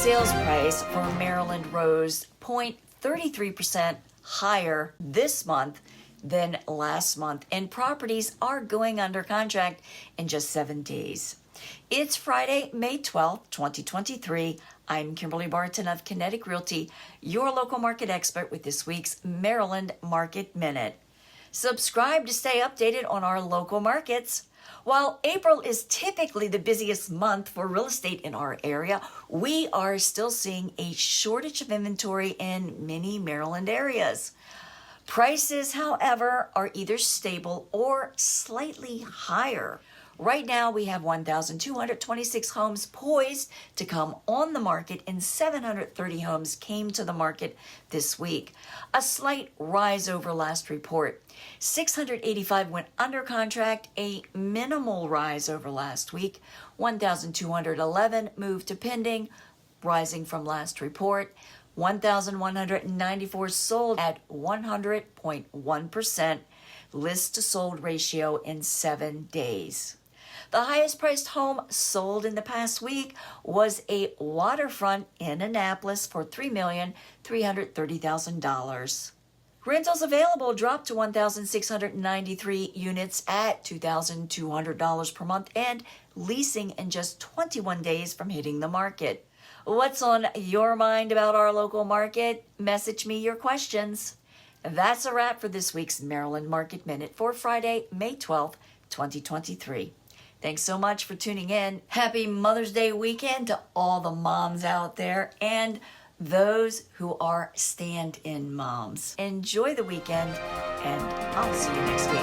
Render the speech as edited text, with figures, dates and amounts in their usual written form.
sales price for Maryland rose 0.33% higher this month than last month, and properties are going under contract in just 7 days. It's Friday, May 12th, 2023. I'm Kimberly Barton of Kinetic Realty, your local market expert with this week's Maryland Market Minute. Subscribe to stay updated on our local markets. While April is typically the busiest month for real estate in our area, we are still seeing a shortage of inventory in many Maryland areas. Prices, however, are either stable or slightly higher. Right now, we have 1,226 homes poised to come on the market, and 730 homes came to the market this week, a slight rise over last report. 685 went under contract, a minimal rise over last week. 1,211 moved to pending, rising from last report. 1,194 sold at 100.1% list to sold ratio in 7 days. The highest priced home sold in the past week was a waterfront in Annapolis for $3,330,000. Rentals available dropped to 1,693 units at $2,200 per month, and leasing in just 21 days from hitting the market. What's on your mind about our local market? Message me your questions. That's a wrap for this week's Maryland Market Minute for Friday, May 12th, 2023. Thanks so much for tuning in. Happy Mother's Day weekend to all the moms out there and those who are stand-in moms. Enjoy the weekend, and I'll see you next week.